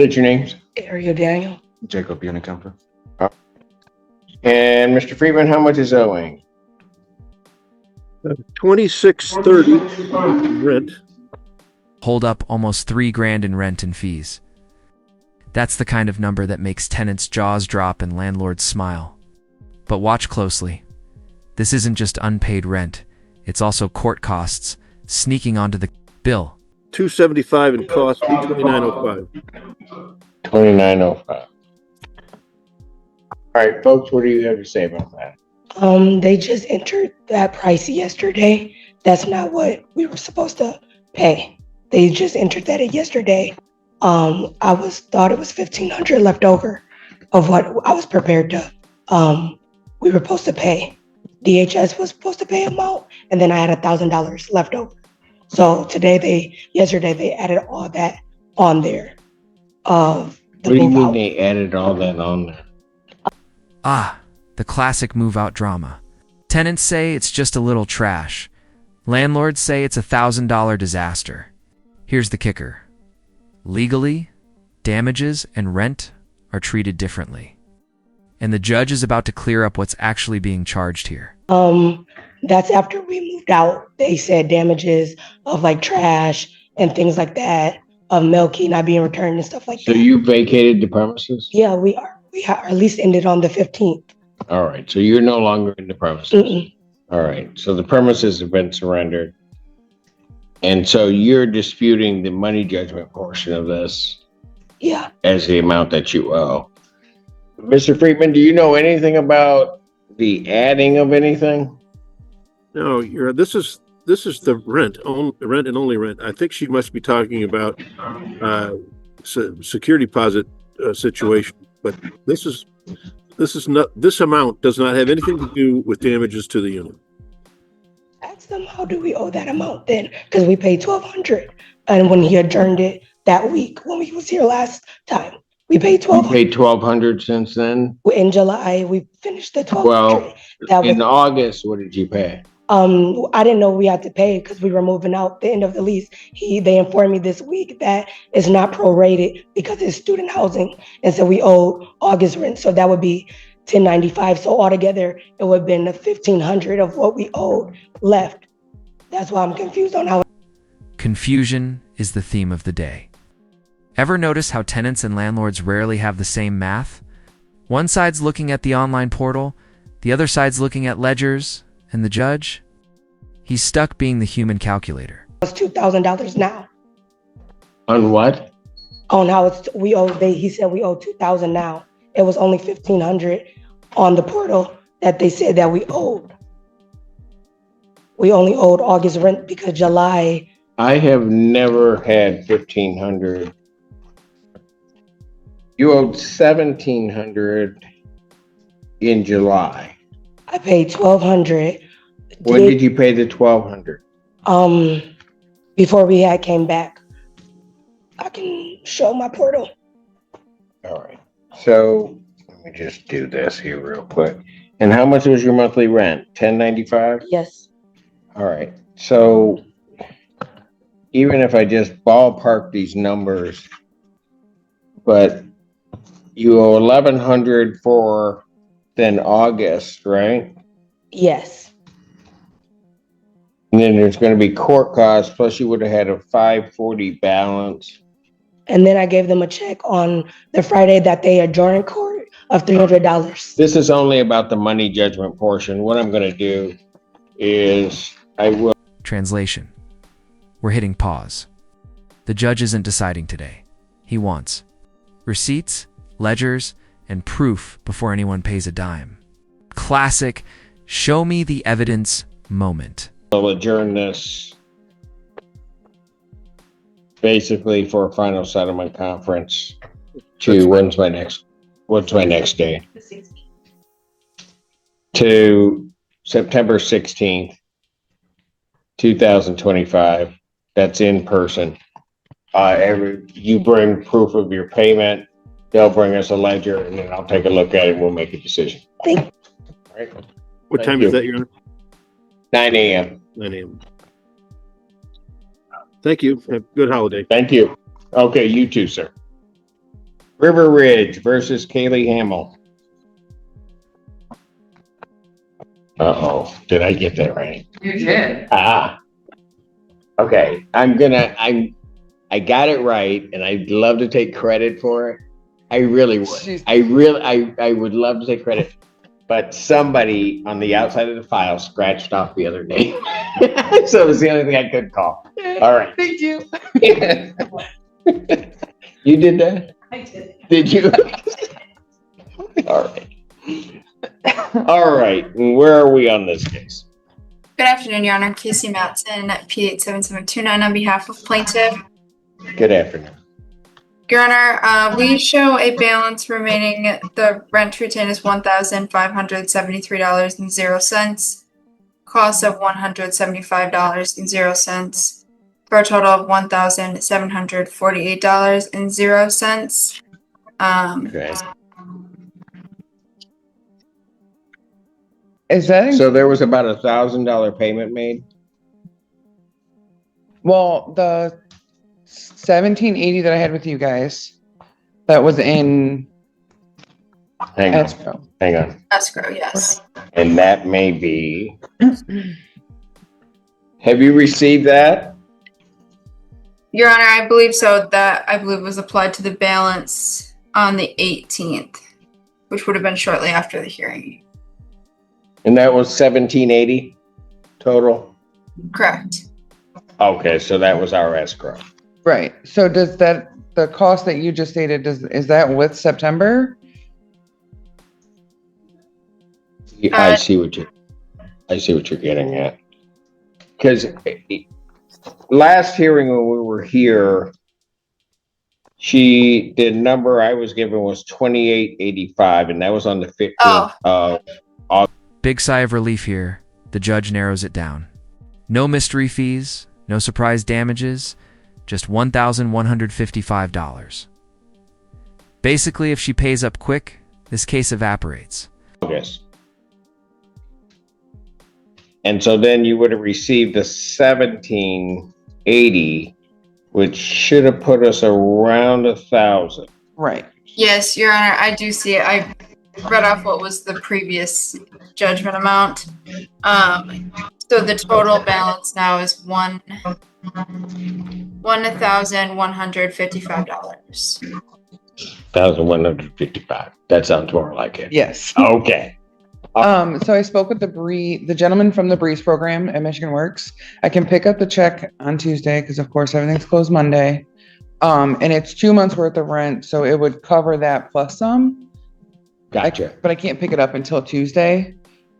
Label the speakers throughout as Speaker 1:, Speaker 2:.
Speaker 1: State your names.
Speaker 2: Ariel Daniel.
Speaker 3: Jacob Unicamper.
Speaker 1: And Mr. Friedman, how much is owing?
Speaker 4: $26.30 rent.
Speaker 5: Hold up almost $3,000 in rent and fees. That's the kind of number that makes tenants' jaws drop and landlords smile. But watch closely. This isn't just unpaid rent. It's also court costs sneaking onto the bill.
Speaker 4: $275 in cost, $29.05.
Speaker 1: $29.05. All right, folks, what do you have to say about that?
Speaker 2: They just entered that price yesterday. That's not what we were supposed to pay. They just entered that yesterday. I thought it was $1,500 left over of what I was prepared to. We were supposed to pay. DHS was supposed to pay amount, and then I had $1,000 left over. So yesterday they added all that on there.
Speaker 1: What do you mean they added all that on there?
Speaker 5: The classic move-out drama. Tenants say it's just a little trash. Landlords say it's a $1,000 disaster. Here's the kicker. Legally, damages and rent are treated differently. And the judge is about to clear up what's actually being charged here.
Speaker 2: That's after we moved out. They said damages of like trash and things like that, of mail key not being returned and stuff like that.
Speaker 1: So you vacated the premises?
Speaker 2: Yeah, we are. Our lease ended on the 15th.
Speaker 1: All right, so you're no longer in the premises.
Speaker 2: Mm-mm.
Speaker 1: All right, so the premises have been surrendered. And so you're disputing the money judgment portion of this.
Speaker 2: Yeah.
Speaker 1: As the amount that you owe. Mr. Friedman, do you know anything about the adding of anything?
Speaker 4: No, this is the rent and only rent. I think she must be talking about security deposit situation, but this amount does not have anything to do with damages to the unit.
Speaker 2: Ask them, how do we owe that amount then? Because we paid $1,200, and when he adjourned it that week when we was here last time, we paid $1,200.
Speaker 1: You paid $1,200 since then?
Speaker 2: In July, we finished the $1,200.
Speaker 1: Well, in August, what did you pay?
Speaker 2: I didn't know we had to pay because we were moving out the end of the lease. They informed me this week that it's not prorated because it's student housing, and so we owe August rent. So that would be $1,095. So altogether, it would have been the $1,500 of what we owed left. That's why I'm confused on how.
Speaker 5: Confusion is the theme of the day. Ever notice how tenants and landlords rarely have the same math? One side's looking at the online portal, the other side's looking at ledgers, and the judge? He's stuck being the human calculator.
Speaker 2: It's $2,000 now.
Speaker 1: On what?
Speaker 2: On how he said we owe $2,000 now. It was only $1,500 on the portal that they said that we owed. We only owed August rent because July.
Speaker 1: I have never had $1,500. You owed $1,700 in July.
Speaker 2: I paid $1,200.
Speaker 1: When did you pay the $1,200?
Speaker 2: Before we came back. I can show my portal.
Speaker 1: All right. So let me just do this here real quick. And how much was your monthly rent? $1,095?
Speaker 2: Yes.
Speaker 1: All right. So even if I just ballpark these numbers, but you owe $1,100 for then August, right?
Speaker 2: Yes.
Speaker 1: And then there's going to be court costs, plus you would have had a $540 balance.
Speaker 2: And then I gave them a check on the Friday that they adjourned court of $300.
Speaker 1: This is only about the money judgment portion. What I'm going to do is I will.
Speaker 5: Translation. We're hitting pause. The judge isn't deciding today. He wants receipts, ledgers, and proof before anyone pays a dime. Classic, show me the evidence moment.
Speaker 1: I'll adjourn this basically for a final settlement conference to what's my next day? To September 16th, 2025. That's in person. You bring proof of your payment, they'll bring us a ledger, and then I'll take a look at it and we'll make a decision.
Speaker 2: Thank you.
Speaker 1: All right.
Speaker 4: What time is that, Your Honor?
Speaker 1: 9 a.m.
Speaker 4: 9 a.m. Thank you. Have a good holiday.
Speaker 1: Thank you. Okay, you too, sir. River Ridge versus Kaylee Hamill. Uh-oh, did I get that right?
Speaker 3: You did.
Speaker 1: Okay, I got it right, and I'd love to take credit for it. I really would. I would love to take credit, but somebody on the outside of the file scratched off the other name. So it was the only thing I could call. All right.
Speaker 3: Thank you.
Speaker 1: You did that?
Speaker 3: I did.
Speaker 1: Did you? All right. All right. Where are we on this case?
Speaker 6: Good afternoon, Your Honor. Casey Matson, P87729 on behalf of plaintiff.
Speaker 1: Good afternoon.
Speaker 6: Your Honor, we show a balance remaining. The rent to retain is $1,573.00. Cost of $175.00 for a total of $1,748.00.
Speaker 1: Okay.
Speaker 3: Is that
Speaker 1: So there was about $1,000 payment made?
Speaker 3: well the 1780 that I had with you guys? That was in
Speaker 1: Hang on.
Speaker 3: escrow.
Speaker 1: Hang on.
Speaker 6: Escrow, yes.
Speaker 1: And that may be. Have you received that?
Speaker 6: Your Honor, I believe so. That I believe was applied to the balance on the 18th, which would have been shortly after the hearing.
Speaker 1: And that was 1780 total?
Speaker 6: Correct.
Speaker 1: Okay, so that was our escrow.
Speaker 3: Right. So does that the cost that you just stated is that with September?
Speaker 1: I see what you're getting at. Because last hearing when we were here, the number I was given was 2885, and that was on the 15th of
Speaker 5: Big sigh of relief here. The judge narrows it down. No mystery fees, no surprise damages, just $1,155. Basically, if she pays up quick, this case evaporates.
Speaker 1: August. And so then you would have received the 1780, which should have put us around 1,000.
Speaker 3: Right.
Speaker 6: Yes, Your Honor, I do see it. I read off what was the previous judgment amount. So the total balance now is $1,155.
Speaker 1: 1,155. That sounds more like it.
Speaker 3: Yes.
Speaker 1: Okay.
Speaker 3: So I spoke with the gentleman from the Breeze program at Michigan Works. I can pick up the check on Tuesday because of course everything's closed Monday. And it's 2 months worth of rent, so it would cover that plus some.
Speaker 1: Gotcha.
Speaker 3: But I can't pick it up until Tuesday.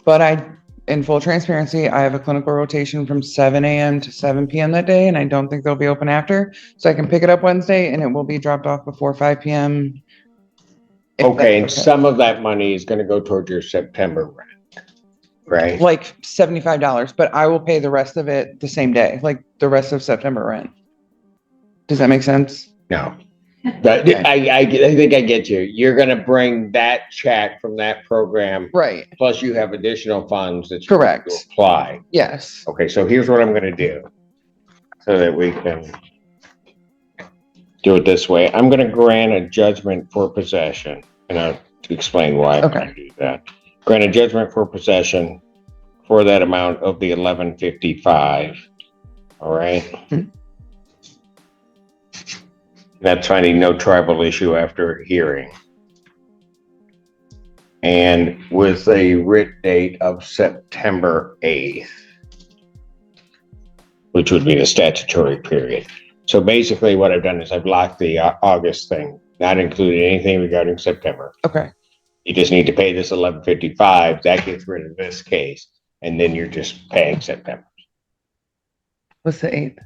Speaker 3: But in full transparency, I have a clinical rotation from 7 a.m. to 7 p.m. that day, and I don't think they'll be open after. So I can pick it up Wednesday, and it will be dropped off before 5 p.m.
Speaker 1: Okay, and some of that money is going to go towards your September rent, right?
Speaker 3: Like $75, but I will pay the rest of it the same day, like the rest of September rent. Does that make sense?
Speaker 1: No. But I think I get you. You're going to bring that check from that program.
Speaker 3: Right.
Speaker 1: Plus you have additional funds that you're
Speaker 3: Correct.
Speaker 1: going to apply.
Speaker 3: Yes.
Speaker 1: Okay, so here's what I'm going to do so that we can do it this way. I'm going to grant a judgment for possession, and I'll explain why I'm going to do that. Grant a judgment for possession for that amount of the 1155. All right.
Speaker 3: Mhm.
Speaker 1: That's finding no tribal issue after hearing. And with a writ date of September 8th, which would be the statutory period. So basically what I've done is I've locked the August thing, not including anything regarding September.
Speaker 3: Okay.
Speaker 1: You just need to pay this 1155. That gets rid of this case. And then you're just paying September.
Speaker 3: What's the 8th?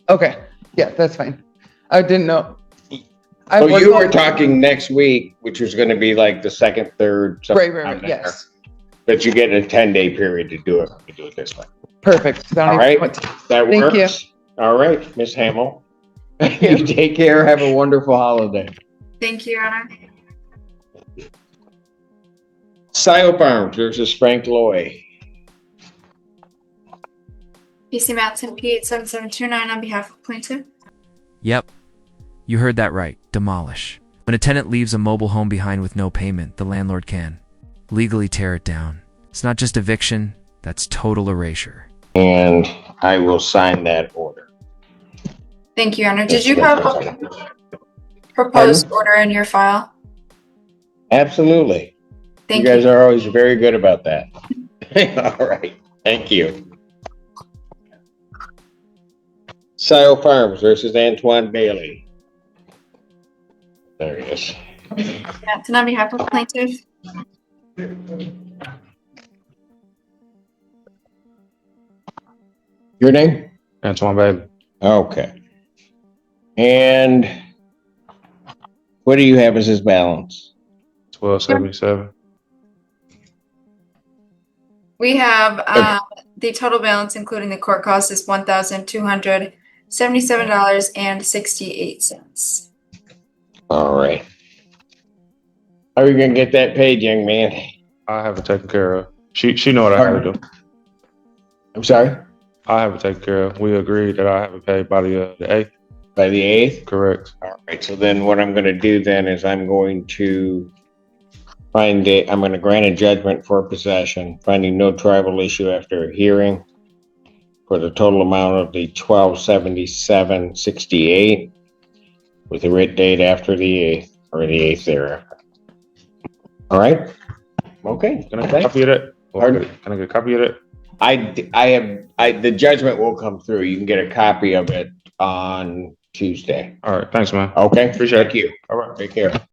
Speaker 3: Okay. Yeah, that's fine. I didn't know.
Speaker 1: So you were talking next week, which was going to be like the second, third.
Speaker 3: Right. Yes.
Speaker 1: But you get a 10-day period to do it. You do it this way.
Speaker 3: Perfect.
Speaker 1: All right. That
Speaker 3: Thank you.
Speaker 1: works. All right, Miss Hamill. You take care. Have a wonderful holiday.
Speaker 6: Thank you, Your Honor.
Speaker 1: Silo Farms versus Frank Loy.
Speaker 6: PC Matson, P87729 on behalf of plaintiff.
Speaker 5: Yep, you heard that right. Demolish. When a tenant leaves a mobile home behind with no payment, the landlord can legally tear it down. It's not just eviction, that's total erasure.
Speaker 1: And I will sign that order.
Speaker 6: Thank you, Your Honor. Did you have a proposed order in your file?
Speaker 1: Absolutely.
Speaker 6: Thank
Speaker 1: You guys
Speaker 6: you.
Speaker 1: are always very good about that. All right. Thank you. Sile Farms versus Antoine Bailey. There he is.
Speaker 6: That's on behalf of plaintiff.
Speaker 1: Your name?
Speaker 7: Antoine Bailey.
Speaker 1: Okay. And what do you have as his balance?
Speaker 7: 1277.
Speaker 6: We have the total balance, including the court cost, is $1,277.68.
Speaker 1: All right. How are you gonna get that paid, young man?
Speaker 7: I have it taken care of. She know what I have to do.
Speaker 1: I'm sorry?
Speaker 7: I have it taken care of. We agreed that I have it paid by the 8th.
Speaker 1: By the 8th?
Speaker 7: Correct.
Speaker 1: All right. So then what I'm gonna do then is I'm going to grant a judgment for possession, finding no tribal issue after a hearing for the total amount of the $1,277.68 with a writ date after the 8th or the 8th thereafter. All right. Okay.
Speaker 7: Can I get a copy of that?
Speaker 1: Pardon?
Speaker 7: Can I get a copy of that?
Speaker 1: The judgment will come through. You can get a copy of it on Tuesday.
Speaker 7: All right. Thanks, man.
Speaker 1: Okay.
Speaker 7: Appreciate it.
Speaker 1: Thank you.
Speaker 7: All right.
Speaker 1: Take care.